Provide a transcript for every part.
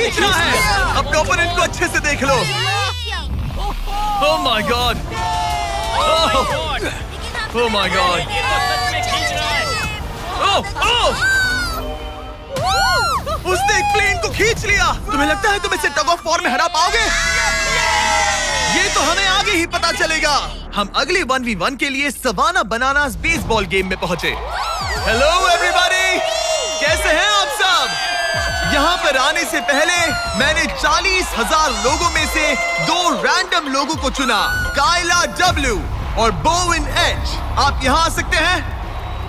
खींच रहा है। अपने ओपोनेंट को अच्छे से देख लो। Oh my God, oh my God, उसने एक प्लेन को खींच लिया। तुम्हें लगता है तुम इसे टग ऑफ वॉर में हरा पाओगे? ये तो हमें आगे ही पता चलेगा। हम अगली 1v1 के लिए सवाना बनानास बेसबॉल गेम में पहुंचे। हेलो एवरीबॉडी, कैसे हैं आप सब? यहाँ पर आने से पहले मैंने 40,000 लोगों में से 2 रैंडम लोगों को चुना, काइला W और बोविन H। आप यहाँ आ सकते हैं।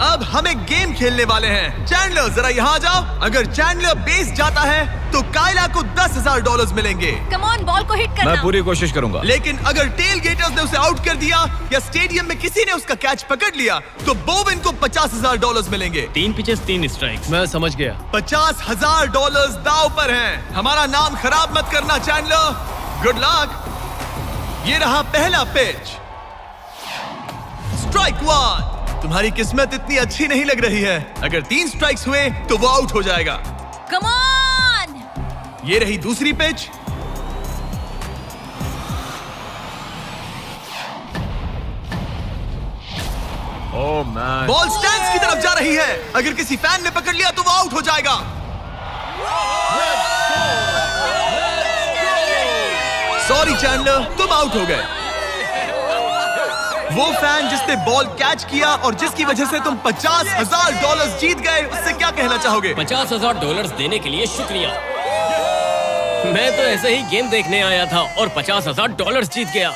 अब हमें गेम खेलने वाले हैं। चैंडलर जरा यहाँ आ जाओ। अगर चैंडलर बेस जाता है तो काइला को $10,000 मिलेंगे। कम ऑन, बॉल को हिट करना। मैं पूरी कोशिश करूंगा। लेकिन अगर टेल गेटर्स ने उसे आउट कर दिया या स्टेडियम में किसी ने उसका कैच पकड़ लिया तो बोविन को $50,000 मिलेंगे। 3 पिचेस 3 स्ट्राइक्स। मैं समझ गया। $50,000 दाव पर हैं। हमारा नाम खराब मत करना चैंडलर। Good luck. ये रहा पहला पिच। स्ट्राइक 1। तुम्हारी किस्मत इतनी अच्छी नहीं लग रही है। अगर 3 स्ट्राइक्स हुए तो वो आउट हो जाएगा। Come on. ये रही दूसरी pitch. Oh man, ball stands की तरफ जा रही है। अगर किसी फैन ने पकड़ लिया तो वो आउट हो जाएगा। सॉरी चैंडलर, तुम आउट हो गए। वो फैन जिसने बॉल कैच किया और जिसकी वजह से तुम $50,000 जीत गए, उससे क्या कहना चाहोगे? $50,000 देने के लिए शुक्रिया। मैं तो ऐसे ही गेम देखने आया था और $50,000 जीत गया।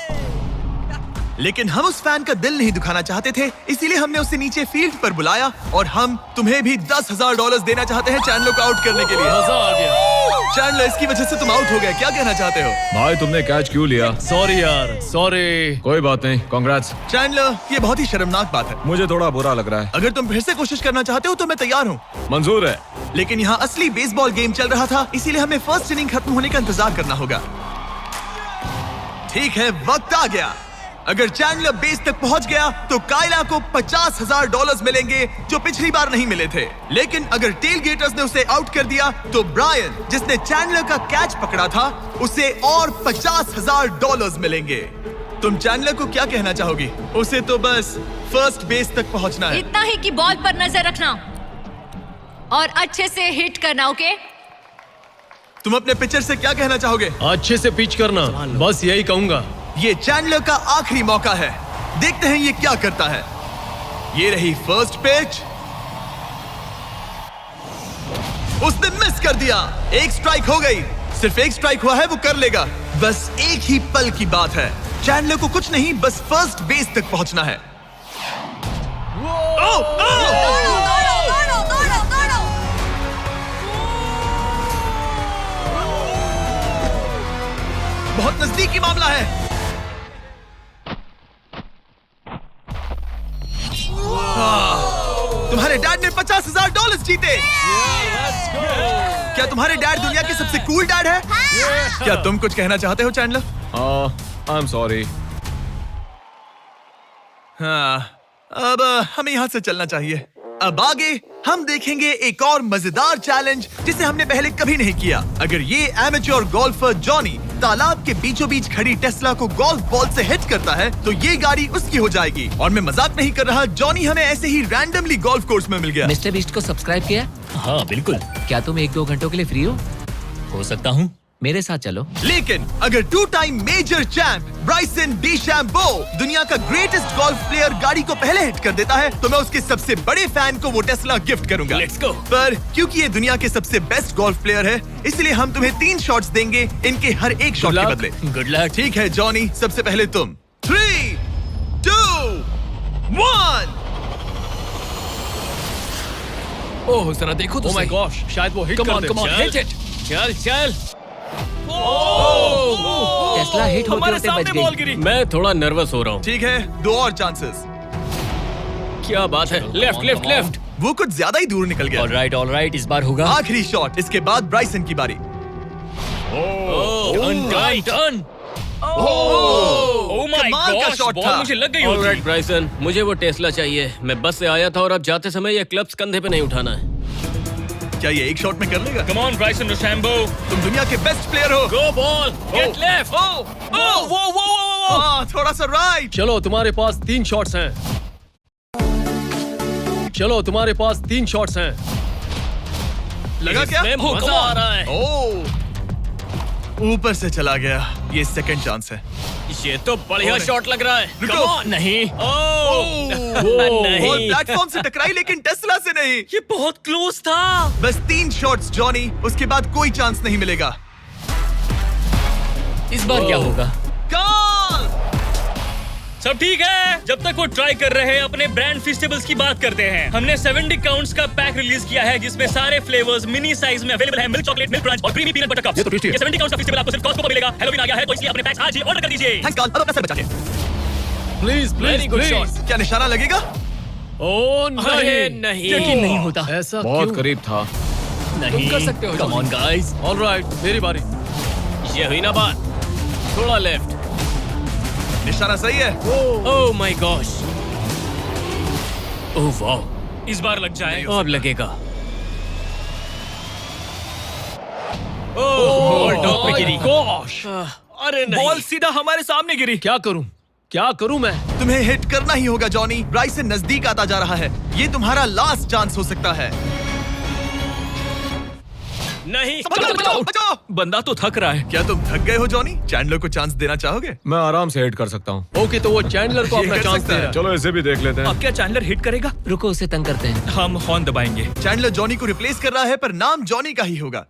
लेकिन हम उस फैन का दिल नहीं दुखाना चाहते थे, इसीलिए हमने उसे नीचे फील्ड पर बुलाया और हम तुम्हें भी $10,000 देना चाहते हैं चैंडलर को आउट करने के लिए। मजा आ गया। चैंडलर, इसकी वजह से तुम आउट हो गए, क्या कहना चाहते हो? भाई तुमने कैच क्यों लिया? सॉरी यार, सॉरी। कोई बात नहीं, कांग्रेट्स। चैंडलर, ये बहुत ही शर्मनाक बात है। मुझे थोड़ा बुरा लग रहा है। अगर तुम फिर से कोशिश करना चाहते हो तो मैं तैयार हूँ। मंजूर है। लेकिन यहाँ असली बेसबॉल गेम चल रहा था, इसीलिए हमें फर्स्ट इनिंग खत्म होने का इंतजार करना होगा। ठीक है, वक्त आ गया। अगर चैंडलर बेस तक पहुंच गया तो काइला को $50,000 मिलेंगे जो पिछली बार नहीं मिले थे। लेकिन अगर टेल गेटर्स ने उसे आउट कर दिया तो ब्रायन, जिसने चैंडलर का कैच पकड़ा था, उसे और $50,000 मिलेंगे। तुम चैंडलर को क्या कहना चाहोगी? उसे तो बस फर्स्ट बेस तक पहुंचना है। इतना ही कि बॉल पर नजर रखना और अच्छे से हिट करना। ओके? तुम अपने पिचर से क्या कहना चाहोगे? अच्छे से पिच करना, बस यही कहूंगा। ये चैंडलर का आखिरी मौका है। देखते हैं ये क्या करता है। ये रही फर्स्ट पिच। उसने मिस कर दिया। 1 स्ट्राइक हो गई। सिर्फ 1 स्ट्राइक हुआ है, वो कर लेगा। बस एक ही पल की बात है। चैंडलर को कुछ नहीं, बस फर्स्ट बेस तक पहुंचना है। बहुत नजदीकी मामला है। तुम्हारे डैड ने $50,000 जीते। क्या तुम्हारे डैड दुनिया के सबसे कूल डैड है? क्या तुम कुछ कहना चाहते हो चैंडलर? I am sorry. हाँ, अब हमें यहाँ से चलना चाहिए। अब आगे हम देखेंगे एक और मजेदार चैलेंज जिसे हमने पहले कभी नहीं किया। अगर ये एमेच्योर गोल्फर जॉनी तालाब के बीचों बीच खड़ी टेस्ला को गोल्फ बॉल से हिट करता है तो ये गाड़ी उसकी हो जाएगी। और मैं मजाक नहीं कर रहा, जॉनी हमें ऐसे ही रैंडमली गोल्फ कोर्स में मिल गया। मिस्टर बीस्ट को सब्सक्राइब किया? हाँ बिल्कुल। क्या तुम 1-2 घंटों के लिए फ्री हो सकता हूँ। मेरे साथ चलो। लेकिन अगर 2 टाइम मेजर चैंप ब्राइसन डीशैम्बो दुनिया का ग्रेटेस्ट गोल्फ प्लेयर गाड़ी को पहले हिट कर देता है तो मैं उसके सबसे बड़े फैन को वो टेस्ला गिफ्ट करूंगा। Let's go। पर क्योंकि ये दुनिया के सबसे बेस्ट गोल्फ प्लेयर है, इसलिए हम तुम्हें 3 शॉट्स देंगे, इनके हर एक शॉट के बदले। Good luck. ठीक है जॉनी, सबसे पहले तुम। 3, 2, 1। ओह जरा देखो तो। ओह माय गॉश, शायद वो हिट कर दे। Come on, hit it. चल चल। टेस्ला हिट होते होते बच गई। मैं थोड़ा नर्वस हो रहा हूँ। ठीक है, 2 और चांसेस। क्या बात है। Left left left. वो कुछ ज्यादा ही दूर निकल गया। ऑलराइट, इस बार होगा। आखिरी शॉट, इसके बाद ब्राइसन की बारी। टर्न। ओह माय कमाल का गॉश, शॉट बॉल था। मुझे लग गई होगी। ऑलराइट ब्राइसन, मुझे वो टेस्ला चाहिए। मैं बस से आया था और अब जाते समय ये क्लब्स कंधे पे नहीं उठाना है। क्या ये एक शॉट में कर लेगा? कम ऑन ब्राइसन डीचैम्बो, तुम दुनिया के बेस्ट प्लेयर हो। गो बॉल, गेट लेफ्ट। थोड़ा सा राइट। चलो तुम्हारे पास 3 शॉट्स हैं। चलो तुम्हारे पास 3 शॉट्स हैं। लगा क्या? इसमें मजा आ रहा है। ऊपर से चला गया। ये सेकंड चांस है। ये तो बढ़िया शॉट लग रहा है। रुको। Come on, नहीं। बॉल नहीं। प्लेटफॉर्म से टकराई लेकिन टेस्ला से नहीं। ये बहुत क्लोज था। बस 3 शॉट्स जॉनी, उसके बाद कोई चांस नहीं मिलेगा। इस बार क्या होगा? कॉल। सब ठीक है। जब तक वो ट्राई कर रहे हैं, अपने ब्रांड फेस्टिवल्स की बात करते हैं। हमने 70 काउंट्स का पैक रिलीज किया है जिसमें सारे फ्लेवर्स मिनी साइज में अवेलेबल है। मिल्क चॉकलेट, मिल्क क्रंच और क्रीमी पीनट बटर कप्स। ये तो tasty है। ये 70 काउंट्स का फेस्टिवल आपको सिर्फ कॉस्को पर मिलेगा। हैलोवीन आ गया है तो इसलिए अपने पैक्स आज ही ऑर्डर कर दीजिए। थैंक्स कॉल, अब अपना सर बचा के। Please Very good shot. Please. क्या निशाना लगेगा? ओ अरे नहीं, नहीं। यकीन नहीं होता। ऐसा बहुत क्यों? करीब था। नहीं कर सकते हो, कम ऑन गाइस। ऑलराइट, मेरी बारी। ये हुई ना बात। थोड़ा लेफ्ट। निशाना सही है। ओह माय गॉश। ओह वाओ, इस बार लग जाएगा। अब लगेगा। बॉल टॉप पे गिरी। गॉश, अरे नहीं। बॉल सीधा हमारे सामने गिरी। क्या करूं? क्या करूं मैं? तुम्हें हिट करना ही होगा जॉनी। ब्राइसन नजदीक आता जा रहा है। ये तुम्हारा लास्ट चांस हो सकता है। नहीं। बचाओ, बचाओ। बंदा तो थक रहा है। क्या तुम थक गए हो जॉनी? चैंडलर को चांस देना चाहोगे? मैं आराम से हिट कर सकता हूँ। ओके, तो वो चैंडलर को ये अपना कर चांस सकता दे है। रहा है। चलो इसे भी देख लेते हैं। अब क्या चैंडलर हिट करेगा? रुको, उसे तंग करते हैं। हम हॉर्न दबाएंगे। चैंडलर जॉनी को रिप्लेस कर रहा है पर नाम जॉनी का ही होगा।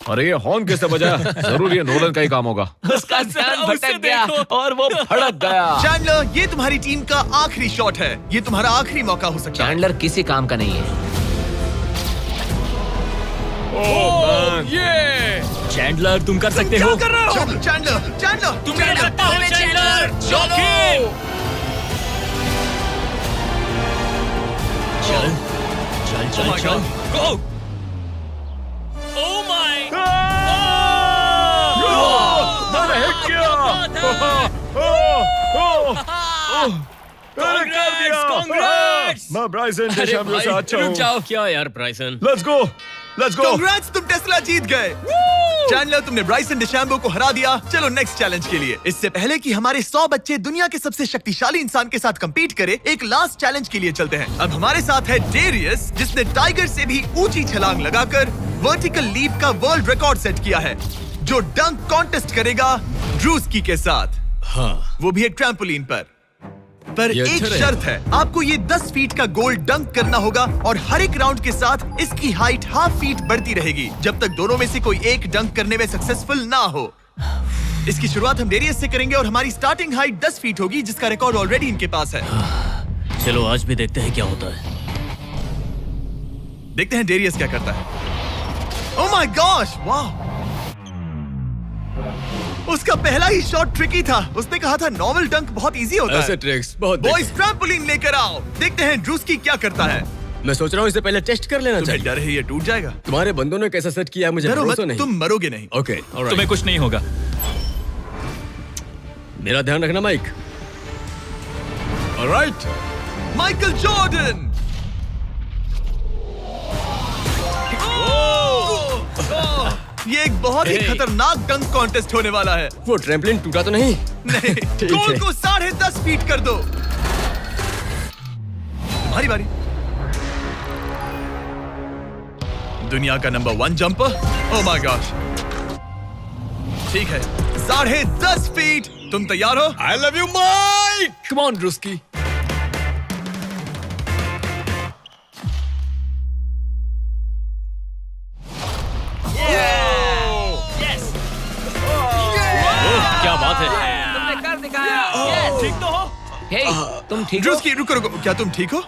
अरे ये हॉर्न किससे बजा? जरूर ये नोलन का ही काम होगा। उसका ध्यान उसे भटक गया देखो। और वो भड़क गया। चैंडलर, ये तुम्हारी टीम का आखिरी शॉट है। ये तुम्हारा आखिरी मौका हो सकता है। चैंडलर किसी काम का नहीं है। ये चैंडलर तुम कर सकते हो। क्या कर रहे हो? चैंडलर, चैंडलर, तुम कर सकते हो चैंडलर। चलो। चल चल चल चल। गो। Oh my. मैंने हिट किया। Congrats! मैं ब्राइसन अरे डीचैम्बो भाई, से अच्छा रुक हूँ। जाओ। क्या यार ब्राइसन? Let's go, let's go. Congrats, तुम टेस्ला जीत गए। चैंडलर, तुमने ब्राइसन डिशैम्बो को हरा दिया। चलो नेक्स्ट चैलेंज के लिए। इससे पहले कि हमारे 100 बच्चे दुनिया के सबसे शक्तिशाली इंसान के साथ compete करे, एक लास्ट चैलेंज के लिए चलते हैं। अब हमारे साथ है डेरियस, जिसने टाइगर से भी ऊंची छलांग लगाकर वर्टिकल लीप का वर्ल्ड रिकॉर्ड सेट किया है, जो डंक कॉन्टेस्ट करेगा ड्रूस्की के साथ। हाँ। वो भी एक ट्रैम्पोलिन पर ये एक अच्छा रहेगा। शर्त है, आपको ये 10 फीट का गोल डंक करना होगा और हर एक राउंड के साथ इसकी हाइट हाफ फीट बढ़ती रहेगी जब तक दोनों में से कोई एक डंक करने में सक्सेसफुल ना हो। इसकी शुरुआत हम डेरियस से करेंगे और हमारी स्टार्टिंग हाइट 10 फीट होगी, जिसका रिकॉर्ड ऑलरेडी इनके पास है। चलो आज भी देखते हैं क्या होता है। देखते हैं डेरियस क्या करता है। ओह माय गॉश, वाह! उसका पहला ही शॉट ट्रिकी था। उसने कहा था नॉर्मल डंक बहुत इजी होता है। ट्रिक्स बहुत बॉयज, ट्रैम्पोलिन लेकर आओ। देखते हैं ड्रूस्की क्या करता है। मैं सोच रहा हूँ इसे पहले टेस्ट कर लेना तुम्हें डर है ये टूट जाएगा? तुम्हारे बंदों ने कैसा सेट किया मुझे डरो मत, भरोसा नहीं। तुम मरोगे नहीं। ओके, तुम्हें कुछ नहीं होगा। मेरा ध्यान रखना माइक। ऑलराइट। Michael Jordan. ये एक बहुत ही Hey. खतरनाक डंक कॉन्टेस्ट होने वाला है। वो ट्रैम्पलिन टूटा तो नहीं? नहीं, ठीक गोल है। को 10.5 फीट कर दो। तुम्हारी बारी। दुनिया का number 1 jumper. Oh my gosh. ठीक है, 10.5 फीट। तुम तैयार हो? I love you Mike. Come on Druski. क्या बात है? तुमने कर दिखाया। ठीक तो हो? हे, तुम ठीक हो? ड्रूस्की, रुको रुको, क्या तुम ठीक हो?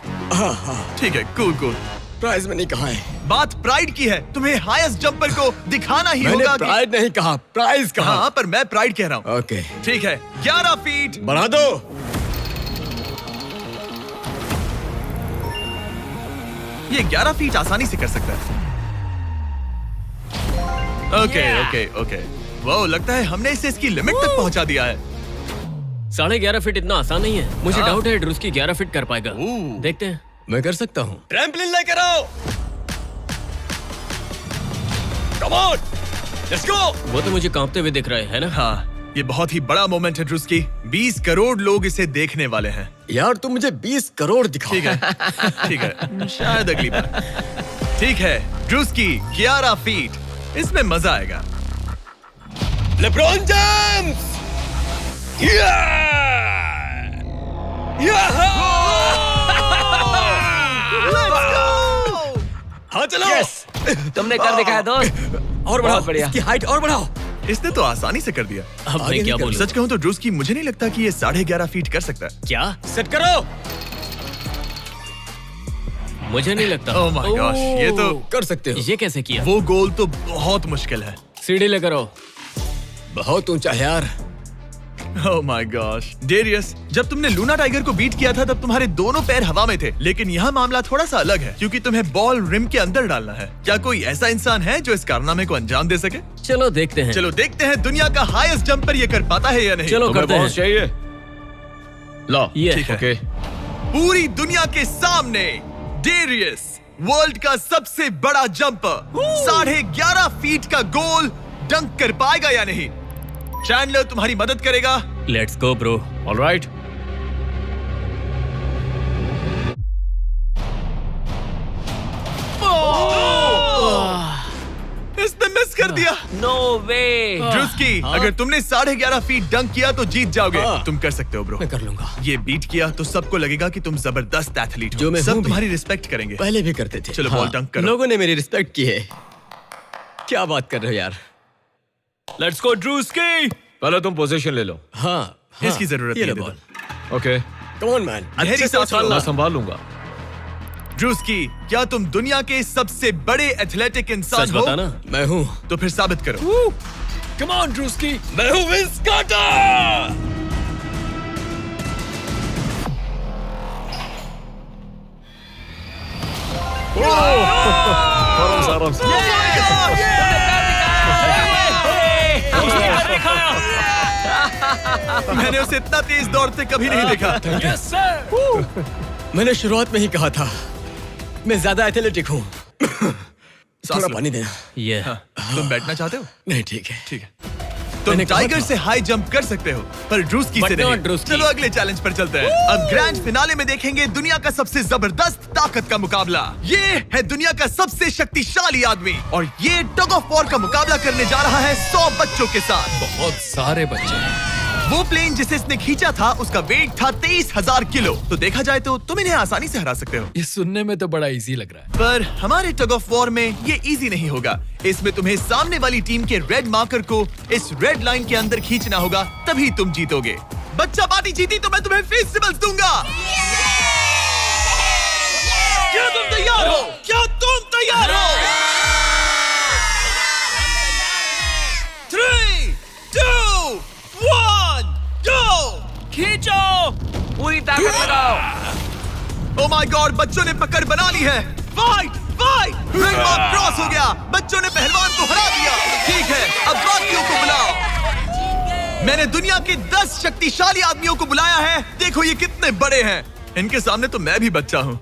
ठीक है, कूल कूल। प्राइज मनी कहाँ है? बात प्राइड की है। तुम्हें हाईएस्ट जंपर को दिखाना ही मैंने होगा कि... प्राइज नहीं कहा, प्राइज कहा। हाँ, पर मैं प्राइड कह रहा हूँ। ओके, ठीक है, 11 फीट। बढ़ा दो। ये 11 फीट आसानी से कर सकता है। Okay okay okay. वो लगता है हमने इसे इसकी लिमिट तक पहुंचा दिया है। 11.5 फीट इतना आसान नहीं है। मुझे हाँ। डाउट है ड्रूस्की 11 फीट कर पाएगा। ओह। देखते हैं। मैं कर सकता हूँ। ट्रैम्पलिन लेकर आओ। Come on, let's go. वो तो मुझे कांपते हुए दिख रहे हैं ना। हाँ, ये बहुत ही बड़ा मोमेंट है ड्रूस्की। 20 करोड़ लोग इसे देखने वाले हैं। यार तुम मुझे 20 करोड़ दिखाओ। ठीक है, ठीक है, शायद अगली बार। ठीक है, ड्रूस्की 11 फीट, इसमें मजा आएगा। LeBron James. हाँ चलो। तुमने कर दिखाया दोस्त। और बढ़ाओ, बहुत बढ़िया। इसकी हाइट और बढ़ाओ। इसने तो आसानी से कर दिया। अब मैं क्या बोलूं? सच कहूं तो ड्रूस्की मुझे नहीं लगता कि ये 11.5 फीट कर सकता है। क्या? सेट करो। मुझे नहीं लगता। ओह माय गॉश, ये तो कर सकते हो। ये कैसे किया? वो गोल तो बहुत मुश्किल है। सीढ़ी लेकर आओ। बहुत ऊंचा है यार। ओह माय गॉश, डेरियस, जब तुमने लूना टाइगर को बीट किया था तब तुम्हारे दोनों पैर हवा में थे, लेकिन यहाँ मामला थोड़ा सा अलग है क्योंकि तुम्हें बॉल रिम के अंदर डालना है। क्या कोई ऐसा इंसान है जो इस कारनामे को अंजाम दे सके? चलो देखते हैं। चलो देखते हैं दुनिया का हाईएस्ट जंपर ये कर पाता है या नहीं। चलो तुम्हें करते हैं। बॉस चाहिए? लो, ये ठीक है। ओके। पूरी दुनिया के सामने डेरियस, वर्ल्ड का सबसे बड़ा जंपर, 11.5 फीट का गोल डंक कर पाएगा या नहीं? चैंडलर तुम्हारी मदद करेगा। Let's go bro. ऑलराइट। इसने मिस कर दिया। नो वे। ड्रूस्की, अगर तुमने 11.5 फीट डंक किया तो जीत जाओगे। हाँ। तुम कर सकते हो ब्रो। मैं कर लूंगा। ये बीट किया तो सबको लगेगा कि तुम जबरदस्त एथलीट जो हो। मैं सब हूं भी। तुम्हारी रिस्पेक्ट करेंगे। पहले भी करते थे। चलो, बॉल डंक करो। लोगों ने मेरी रिस्पेक्ट की है। क्या बात कर रहे हो यार। Let's go Druski. पहले तुम पोजीशन ले लो। हाँ, इसकी जरूरत ये नहीं लो है, ball. Okay, come on man. अच्छे अच्छे से से उछालना। मैं संभाल लूंगा। ड्रूस्की, क्या तुम दुनिया के सबसे बड़े एथलेटिक इंसान सच हो? बताना। मैं हूँ। तो फिर साबित करो। Come on Druski. मैं हूँ विंस कार्टर। आराम से। मैंने उसे इतना तेज दौड़ते कभी नहीं देखा। मैंने शुरुआत में ही कहा था, मैं ज्यादा एथलेटिक हूँ। थोड़ा लो। पानी देना। ये तुम बैठना चाहते हो? नहीं, ठीक है। ठीक है। तुम मैंने कहा टाइगर था। से हाई जंप कर सकते हो, पर ड्रूस्की से But not नहीं। ड्रूस्की। चलो अगले चैलेंज पर चलते हैं। अब ग्रैंड फिनाले में देखेंगे दुनिया का सबसे जबरदस्त ताकत का मुकाबला। ये है दुनिया का सबसे शक्तिशाली आदमी और ये टग ऑफ वॉर का मुकाबला करने जा रहा है 100 बच्चों के साथ। बहुत सारे बच्चे हैं। वो प्लेन जिसे इसने खींचा था उसका वेट था 23,000 किलो। तो देखा जाए तो तुम इन्हें आसानी से हरा सकते हो। ये सुनने में तो बड़ा इजी लग रहा है। पर हमारे टग ऑफ वॉर में ये इजी नहीं होगा। इसमें तुम्हें सामने वाली टीम के रेड मार्कर को इस रेड लाइन के अंदर खींचना होगा, तभी तुम जीतोगे। बच्चा पार्टी जीती तो मैं तुम्हें फेस्टिवल्स दूंगा। क्या तुम तैयार हो? क्या तुम तैयार हो? 3, 2, 1, go! खींचो, पूरी ताकत लगाओ। Oh my God, बच्चों ने पकड़ बना ली है। Fight, fight! Red mark cross हो गया। बच्चों ने पहलवान को हरा दिया। ठीक है, अब बाकियों को बुलाओ। मैंने दुनिया के 10 शक्तिशाली आदमियों को बुलाया है। देखो ये कितने बड़े हैं। इनके सामने तो मैं भी बच्चा हूँ।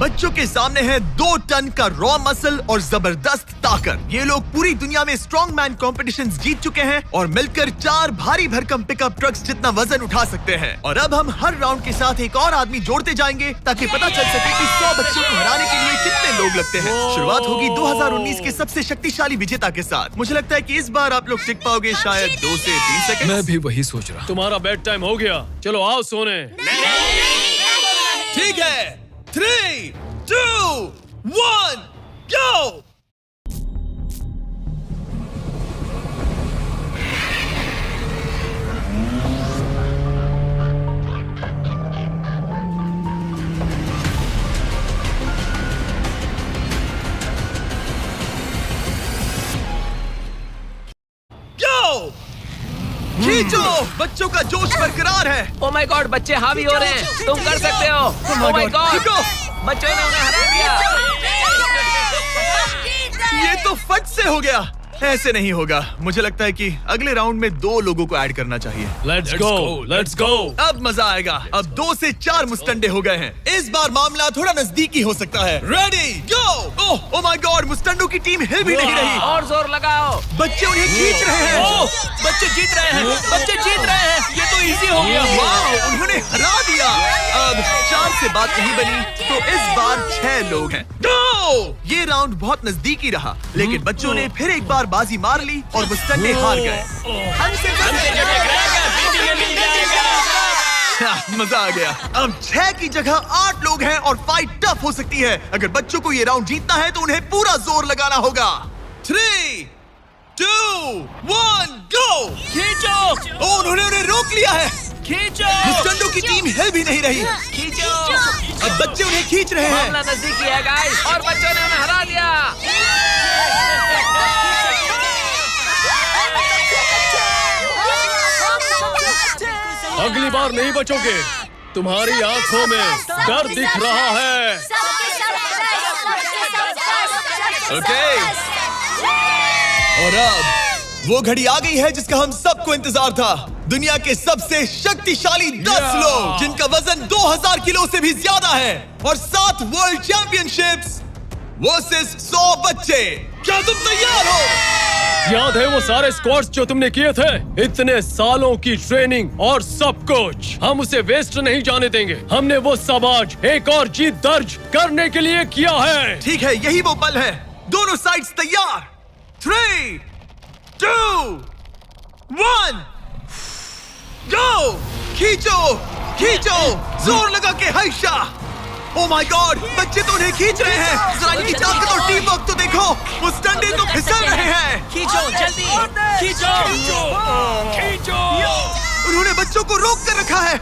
बच्चों के सामने है 2 टन का रॉ मसल और जबरदस्त ताकत। ये लोग पूरी दुनिया में स्ट्रॉन्ग मैन कॉम्पिटिशंस जीत चुके हैं और मिलकर 4 भारी भरकम पिकअप ट्रक्स जितना वजन उठा सकते हैं। और अब हम हर राउंड के साथ एक और आदमी जोड़ते जाएंगे ताकि पता चल सके कि 100 बच्चों को हराने के लिए कितने लोग लगते हैं। शुरुआत होगी 2019 के सबसे शक्तिशाली विजेता के साथ। मुझे लगता है कि इस बार आप लोग टिक पाओगे शायद 2 से 3 सेकंड। मैं भी वही सोच रहा हूँ। तुम्हारा बेड टाइम हो गया, चलो आओ सोने। ठीक है, 3, 2, 1, go! Go! खींचो, बच्चों का जोश बरकरार है। ओ माय गॉड, बच्चे हावी हो रहे हैं। तुम कर सकते हो। ओ माय गॉड, रुको। बच्चों ने उन्हें हरा दिया। ये तो फट से हो गया। ऐसे नहीं होगा। मुझे लगता है कि अगले राउंड में 2 लोगों को ऐड करना चाहिए। Let's go. Let's go. अब मजा आएगा। अब 2 से 4 मुस्टंडे हो गए हैं। इस बार मामला थोड़ा नजदीकी हो सकता है। Ready go. Oh my God, मुस्टंडों की टीम हिल भी नहीं रही। और जोर लगाओ। बच्चे उन्हें खींच रहे हैं। बच्चे जीत रहे हैं। बच्चे जीत रहे हैं। ये तो इजी हो गया। वाह, उन्होंने हरा दिया। अब 4 से बात नहीं बनी, तो इस बार 6 लोग हैं। गो! ये राउंड बहुत नजदीकी रहा, लेकिन बच्चों ने फिर एक बार बाजी मार ली और मुस्टंडे हार गए। मजा आ गया। अब 6 की जगह 8 लोग हैं और फाइट टफ हो सकती है। अगर बच्चों को ये राउंड जीतना है तो उन्हें पूरा जोर लगाना होगा। 3, 2, 1, गो! खींचो। उन्होंने उन्हें रोक लिया है। खींचो। मुस्टंडों की टीम हिल भी नहीं रही। खींचो। अब बच्चे उन्हें खींच रहे हैं। मामला नजदीकी है गाइस और बच्चों ने उन्हें हरा दिया। अगली बार नहीं बचोगे। तुम्हारी आंखों में डर दिख रहा है। ओके। और अब वो घड़ी आ गई है जिसका हम सबको इंतजार था। दुनिया के सबसे शक्तिशाली 10 लोग, जिनका वजन 2000 किलो से भी ज्यादा है, और 7 वर्ल्ड चैंपियनशिप्स वर्सेस 100 बच्चे। क्या तुम तैयार हो? याद है वो सारे स्क्वाट्स जो तुमने किए थे? इतने सालों की ट्रेनिंग और सब कुछ, हम उसे वेस्ट नहीं जाने देंगे। हमने वो सब आज एक और जीत दर्ज करने के लिए किया है। ठीक है, यही वो पल है। दोनों साइड्स तैयार। 3, 2, 1, गो! खींचो, खींचो, जोर लगा के हैशा। ओह माय गॉड, बच्चे तो उन्हें खींच रहे हैं। जरा इनकी ताकत और टीम वर्क तो देखो। वो स्टंडे तो फिसल रहे हैं। खींचो जल्दी। खींचो। खींचो। उन्होंने बच्चों को रोक कर रखा है।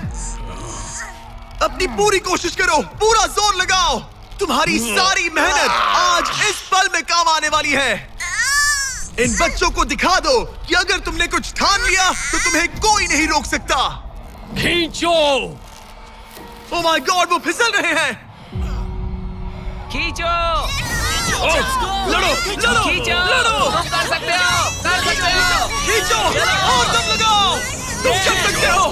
अपनी पूरी कोशिश करो, पूरा जोर लगाओ। तुम्हारी सारी मेहनत आज इस पल में काम आने वाली है। इन बच्चों को दिखा दो कि अगर तुमने कुछ ठान लिया तो तुम्हें कोई नहीं रोक सकता। खींचो। ओह माय गॉड, वो फिसल रहे हैं। खींचो। लड़ो, लड़ो, खींचो। लड़ो। तुम कर सकते हो। कर सकते हो। खींचो और दम लगाओ। तुम कर सकते हो।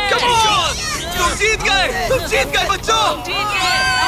Come on! तुम जीत गए बच्चों। जीत गए।